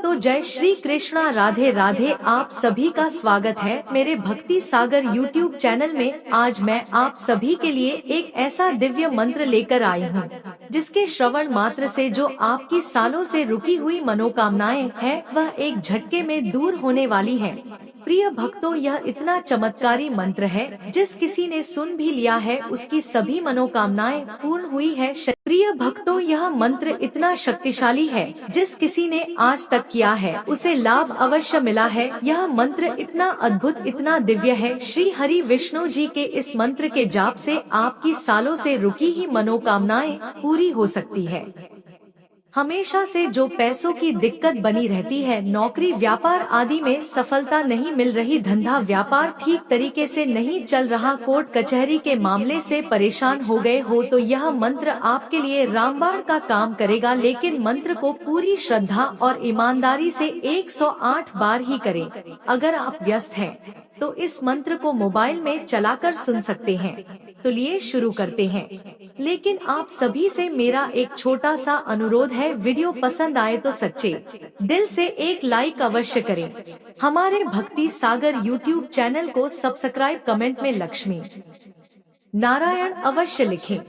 तो जय श्री कृष्णा, राधे राधे। आप सभी का स्वागत है मेरे भक्ति सागर YouTube चैनल में। आज मैं आप सभी के लिए एक ऐसा दिव्य मंत्र लेकर आई हूँ जिसके श्रवण मात्र से जो आपकी सालों से रुकी हुई मनोकामनाएं हैं वह एक झटके में दूर होने वाली है। प्रिय भक्तों, यह इतना चमत्कारी मंत्र है जिस किसी ने सुन भी लिया है उसकी सभी मनोकामनाएं पूर्ण हुई है। प्रिय भक्तों, यह मंत्र इतना शक्तिशाली है जिस किसी ने आज तक किया है उसे लाभ अवश्य मिला है। यह मंत्र इतना अद्भुत, इतना दिव्य है। श्री हरि विष्णु जी के इस मंत्र के जाप से आपकी सालों से रुकी ही मनोकामनाएं पूरी हो सकती है। हमेशा से जो पैसों की दिक्कत बनी रहती है, नौकरी व्यापार आदि में सफलता नहीं मिल रही, धंधा व्यापार ठीक तरीके से नहीं चल रहा, कोर्ट कचहरी के मामले से परेशान हो गए हो तो यह मंत्र आपके लिए रामबाण का काम करेगा। लेकिन मंत्र को पूरी श्रद्धा और ईमानदारी से 108 बार ही करें। अगर आप व्यस्त हैं तो इस मंत्र को मोबाइल में चलाकर सुन सकते हैं। तो लिए शुरू करते हैं। लेकिन आप सभी से मेरा एक छोटा सा अनुरोध है, वीडियो पसंद आए तो सच्चे दिल से एक लाइक अवश्य करें। हमारे भक्ति सागर YouTube चैनल को सब्सक्राइब, कमेंट में लक्ष्मी नारायण अवश्य लिखें।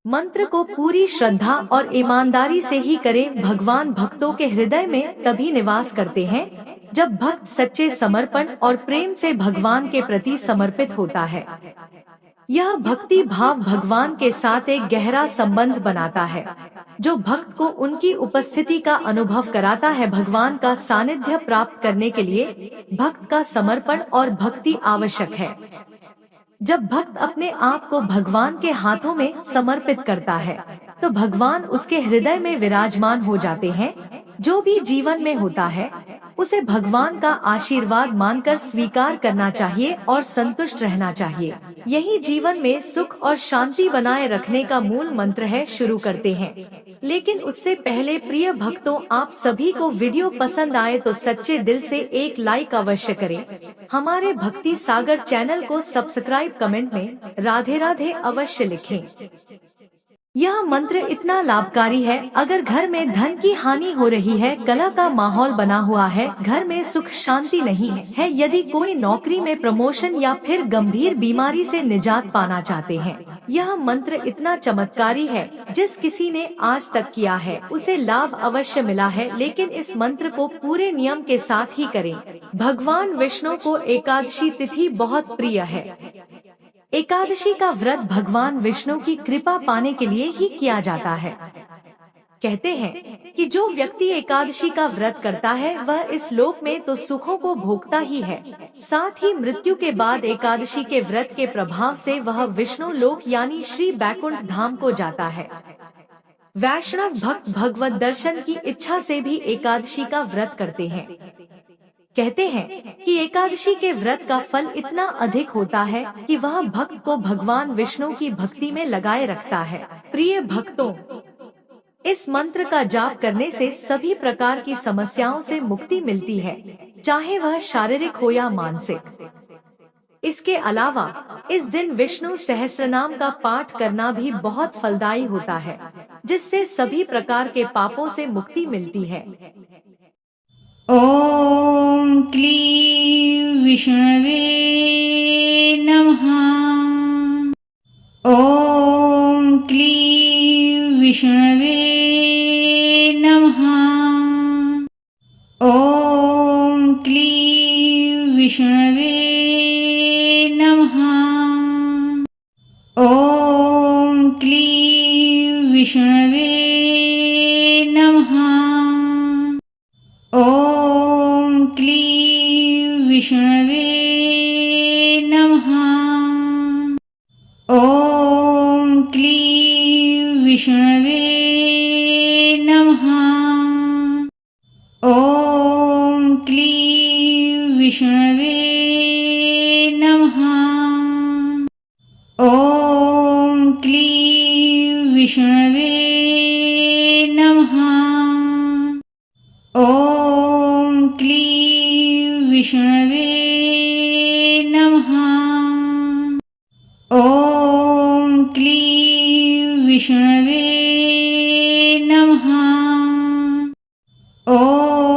मंत्र को पूरी श्रद्धा और ईमानदारी से ही करें। भगवान भक्तों के हृदय में तभी निवास करते हैं जब भक्त सच्चे समर्पण और प्रेम से भगवान के प्रति समर्पित होता है। यह भक्ति भाव भगवान के साथ एक गहरा संबंध बनाता है जो भक्त को उनकी उपस्थिति का अनुभव कराता है। भगवान का सानिध्य प्राप्त करने के लिए भक्त का समर्पण और भक्ति आवश्यक है। जब भक्त अपने आप को भगवान के हाथों में समर्पित करता है तो भगवान उसके हृदय में विराजमान हो जाते हैं। जो भी जीवन में होता है उसे भगवान का आशीर्वाद मानकर स्वीकार करना चाहिए और संतुष्ट रहना चाहिए। यही जीवन में सुख और शांति बनाए रखने का मूल मंत्र है। शुरू करते हैं, लेकिन उससे पहले प्रिय भक्तों, आप सभी को वीडियो पसंद आए तो सच्चे दिल से एक लाइक अवश्य करें। हमारे भक्ति सागर चैनल को सब्सक्राइब, कमेंट में राधे राधे अवश्य लिखें। यह मंत्र इतना लाभकारी है। अगर घर में धन की हानि हो रही है, कलह का माहौल बना हुआ है, घर में सुख शांति नहीं है, यदि कोई नौकरी में प्रमोशन या फिर गंभीर बीमारी से निजात पाना चाहते हैं, यह मंत्र इतना चमत्कारी है जिस किसी ने आज तक किया है उसे लाभ अवश्य मिला है। लेकिन इस मंत्र को पूरे नियम के साथ ही करें। भगवान विष्णु को एकादशी तिथि बहुत प्रिय है। एकादशी का व्रत भगवान विष्णु की कृपा पाने के लिए ही किया जाता है। कहते हैं कि जो व्यक्ति एकादशी का व्रत करता है वह इस लोक में तो सुखों को भोगता ही है, साथ ही मृत्यु के बाद एकादशी के व्रत के प्रभाव से वह विष्णु लोक यानी श्री बैकुंठ धाम को जाता है। वैष्णव भक्त भगवत दर्शन की इच्छा से भी एकादशी का व्रत करते हैं। कहते हैं कि एकादशी के व्रत का फल इतना अधिक होता है कि वह भक्त को भगवान विष्णु की भक्ति में लगाए रखता है। प्रिय भक्तों, इस मंत्र का जाप करने से सभी प्रकार की समस्याओं से मुक्ति मिलती है, चाहे वह शारीरिक हो या मानसिक। इसके अलावा इस दिन विष्णु सहस्त्रनाम का पाठ करना भी बहुत फलदायी होता है, जिससे सभी प्रकार के पापों से मुक्ति मिलती है। ॐ क्लीं विष्णवे नमः। ॐ क्लीं विष्णवे नमः। ॐ क्लीं विष्णवे नमः। ॐ क्लीं विष्णवे नमः। ॐ क्लीं विष्णवे नमः। ॐ क्लीं विष्णवे नमः। ॐ क्लीं विष्णवे नमः। ॐ क्लीं विष्णवे नमः। ॐ क्लीं विष्णवे नमः। ॐ क्लीं विष्णवे नमः। ॐ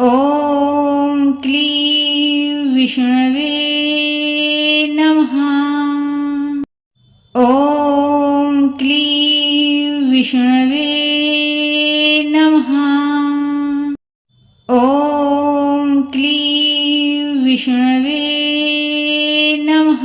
ॐ क्लीं विष्णवे नमः। ॐ क्लीं विष्णवे नमः। ॐ क्लीं विष्णवे नमः।